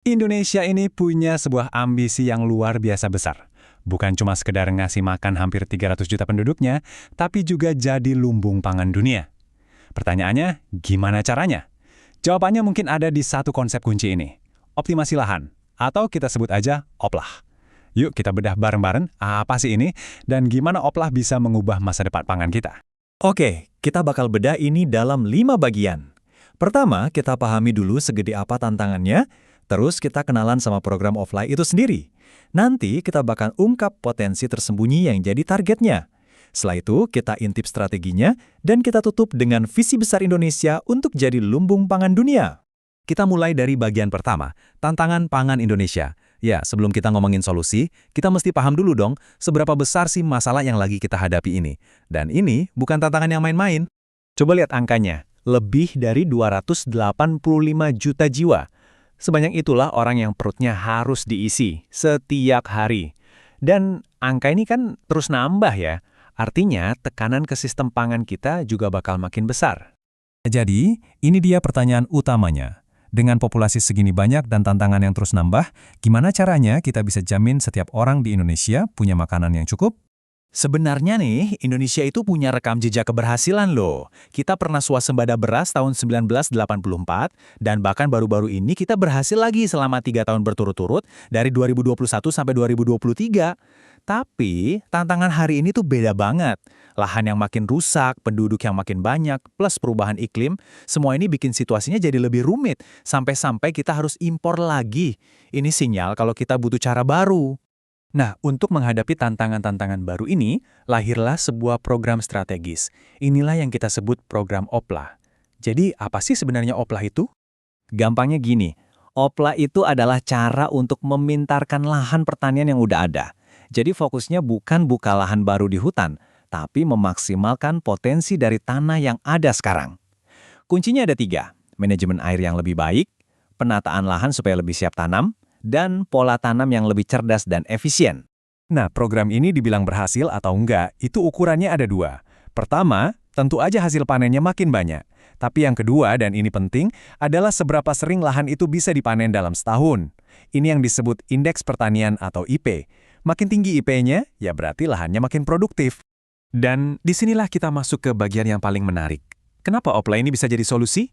Indonesia ini punya sebuah ambisi yang luar biasa besar. Bukan cuma sekedar ngasih makan hampir 300 juta penduduknya, tapi juga jadi lumbung pangan dunia. Pertanyaannya, gimana caranya? Jawabannya mungkin ada di satu konsep kunci ini. Optimasi lahan, atau kita sebut aja OPLAH. Yuk kita bedah bareng-bareng apa sih ini, dan gimana OPLAH bisa mengubah masa depan pangan kita. Oke, kita bakal bedah ini dalam 5 bagian. Pertama, kita pahami dulu segede apa tantangannya, terus kita kenalan sama program offline itu sendiri. Nanti kita bakal ungkap potensi tersembunyi yang jadi targetnya. Setelah itu, kita intip strateginya, dan kita tutup dengan visi besar Indonesia untuk jadi lumbung pangan dunia. Kita mulai dari bagian pertama, tantangan pangan Indonesia. Ya, sebelum kita ngomongin solusi, kita mesti paham dulu dong, seberapa besar sih masalah yang lagi kita hadapi ini. Dan ini bukan tantangan yang main-main. Coba lihat angkanya, lebih dari 285 juta jiwa. Sebanyak itulah orang yang perutnya harus diisi setiap hari. Dan angka ini kan terus nambah ya. Artinya tekanan ke sistem pangan kita juga bakal makin besar. Jadi, ini dia pertanyaan utamanya. Dengan populasi segini banyak dan tantangan yang terus nambah, gimana caranya kita bisa jamin setiap orang di Indonesia punya makanan yang cukup? Sebenarnya nih, Indonesia itu punya rekam jejak keberhasilan loh. Kita pernah swasembada beras tahun 1984, dan bahkan baru-baru ini kita berhasil lagi selama 3 tahun berturut-turut dari 2021 sampai 2023. Tapi, tantangan hari ini tuh beda banget. Lahan yang makin rusak, penduduk yang makin banyak, plus perubahan iklim, semua ini bikin situasinya jadi lebih rumit, sampai-sampai kita harus impor lagi. Ini sinyal kalau kita butuh cara baru. Nah, untuk menghadapi tantangan-tantangan baru ini, lahirlah sebuah program strategis. Inilah yang kita sebut program OPLAH. Jadi, apa sih sebenarnya OPLAH itu? Gampangnya gini, OPLA itu adalah cara untuk memintarkan lahan pertanian yang udah ada. Jadi fokusnya bukan buka lahan baru di hutan, tapi memaksimalkan potensi dari tanah yang ada sekarang. Kuncinya ada 3, manajemen air yang lebih baik, penataan lahan supaya lebih siap tanam, dan pola tanam yang lebih cerdas dan efisien. Nah, program ini dibilang berhasil atau enggak, itu ukurannya ada 2. Pertama, tentu aja hasil panennya makin banyak. Tapi yang kedua, dan ini penting, adalah seberapa sering lahan itu bisa dipanen dalam setahun. Ini yang disebut Indeks Pertanian atau IP. Makin tinggi IP-nya, ya berarti lahannya makin produktif. Dan disinilah kita masuk ke bagian yang paling menarik. Kenapa OPLAH ini bisa jadi solusi?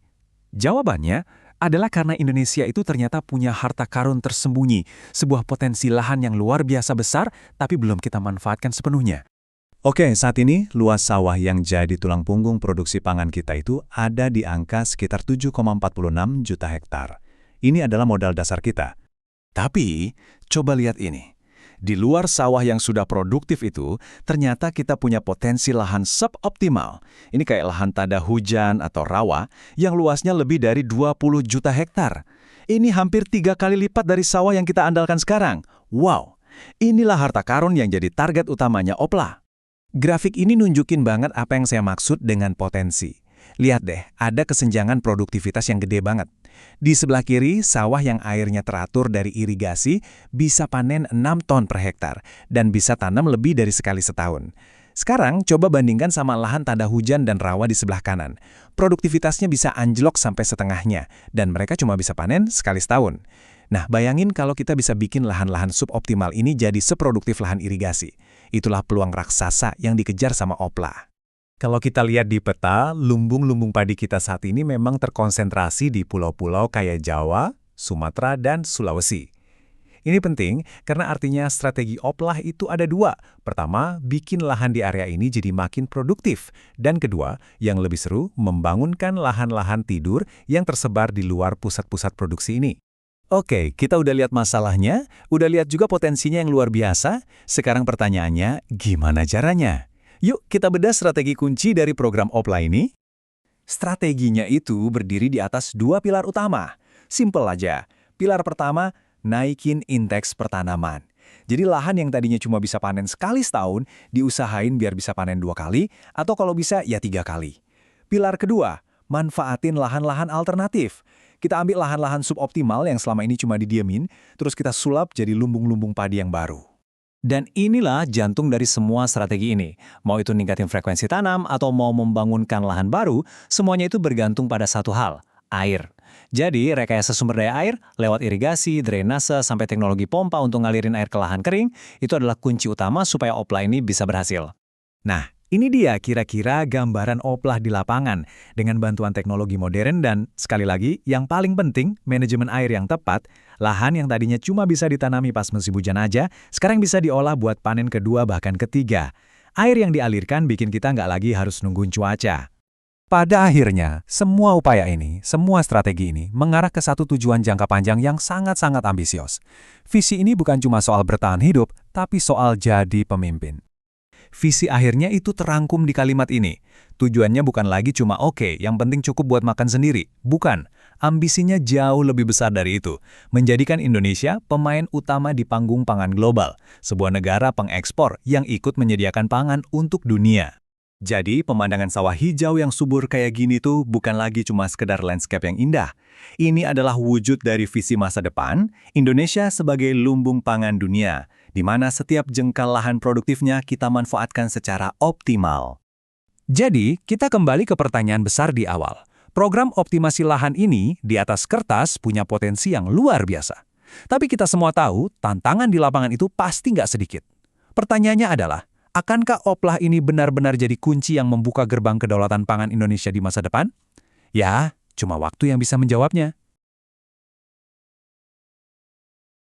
Jawabannya adalah karena Indonesia itu ternyata punya harta karun tersembunyi, sebuah potensi lahan yang luar biasa besar, tapi belum kita manfaatkan sepenuhnya. Oke, saat ini luas sawah yang jadi tulang punggung produksi pangan kita itu ada di angka sekitar 7,46 juta hektar. Ini adalah modal dasar kita. Tapi, coba lihat ini. Di luar sawah yang sudah produktif itu, ternyata kita punya potensi lahan suboptimal. Ini kayak lahan tada hujan atau rawa yang luasnya lebih dari 20 juta hektar. Ini hampir 3 kali lipat dari sawah yang kita andalkan sekarang. Wow, inilah harta karun yang jadi target utamanya OPLAH. Grafik ini nunjukin banget apa yang saya maksud dengan potensi. Lihat deh, ada kesenjangan produktivitas yang gede banget. Di sebelah kiri, sawah yang airnya teratur dari irigasi bisa panen 6 ton per hektar dan bisa tanam lebih dari sekali setahun. Sekarang, coba bandingkan sama lahan tanda hujan dan rawa di sebelah kanan. Produktivitasnya bisa anjlok sampai setengahnya, dan mereka cuma bisa panen sekali setahun. Nah, bayangin kalau kita bisa bikin lahan-lahan suboptimal ini jadi seproduktif lahan irigasi. Itulah peluang raksasa yang dikejar sama OPLAH. Kalau kita lihat di peta, lumbung-lumbung padi kita saat ini memang terkonsentrasi di pulau-pulau kayak Jawa, Sumatera, dan Sulawesi. Ini penting karena artinya strategi OPLAH itu ada 2. Pertama, bikin lahan di area ini jadi makin produktif. Dan kedua, yang lebih seru, membangunkan lahan-lahan tidur yang tersebar di luar pusat-pusat produksi ini. Oke, kita udah lihat masalahnya, udah lihat juga potensinya yang luar biasa. Sekarang pertanyaannya, gimana caranya? Yuk kita bedah strategi kunci dari program OPLAH ini. Strateginya itu berdiri di atas 2 pilar utama. Simpel aja. Pilar pertama, naikin indeks pertanaman. Jadi lahan yang tadinya cuma bisa panen sekali setahun, diusahain biar bisa panen 2 kali, atau kalau bisa ya 3 kali. Pilar kedua, manfaatin lahan-lahan alternatif. Kita ambil lahan-lahan suboptimal yang selama ini cuma didiemin, terus kita sulap jadi lumbung-lumbung padi yang baru. Dan inilah jantung dari semua strategi ini. Mau itu ningkatin frekuensi tanam atau mau membangunkan lahan baru, semuanya itu bergantung pada satu hal, air. Jadi, rekayasa sumber daya air lewat irigasi, drainase, sampai teknologi pompa untuk ngalirin air ke lahan kering, itu adalah kunci utama supaya Opla ini bisa berhasil. Nah, ini dia kira-kira gambaran Opla di lapangan dengan bantuan teknologi modern dan, sekali lagi, yang paling penting, manajemen air yang tepat. Lahan yang tadinya cuma bisa ditanami pas musim hujan aja, sekarang bisa diolah buat panen kedua bahkan ketiga. Air yang dialirkan bikin kita nggak lagi harus nungguin cuaca. Pada akhirnya, semua upaya ini, semua strategi ini mengarah ke satu tujuan jangka panjang yang sangat-sangat ambisius. Visi ini bukan cuma soal bertahan hidup, tapi soal jadi pemimpin. Visi akhirnya itu terangkum di kalimat ini. Tujuannya bukan lagi cuma oke, yang penting cukup buat makan sendiri. Bukan. Ambisinya jauh lebih besar dari itu. Menjadikan Indonesia pemain utama di panggung pangan global. Sebuah negara pengekspor yang ikut menyediakan pangan untuk dunia. Jadi, pemandangan sawah hijau yang subur kayak gini tuh bukan lagi cuma sekedar landscape yang indah. Ini adalah wujud dari visi masa depan, Indonesia sebagai lumbung pangan dunia, di mana setiap jengkal lahan produktifnya kita manfaatkan secara optimal. Jadi, kita kembali ke pertanyaan besar di awal. Program optimasi lahan ini di atas kertas punya potensi yang luar biasa. Tapi kita semua tahu, tantangan di lapangan itu pasti nggak sedikit. Pertanyaannya adalah, akankah Opla ini benar-benar jadi kunci yang membuka gerbang kedaulatan pangan Indonesia di masa depan? Ya, cuma waktu yang bisa menjawabnya.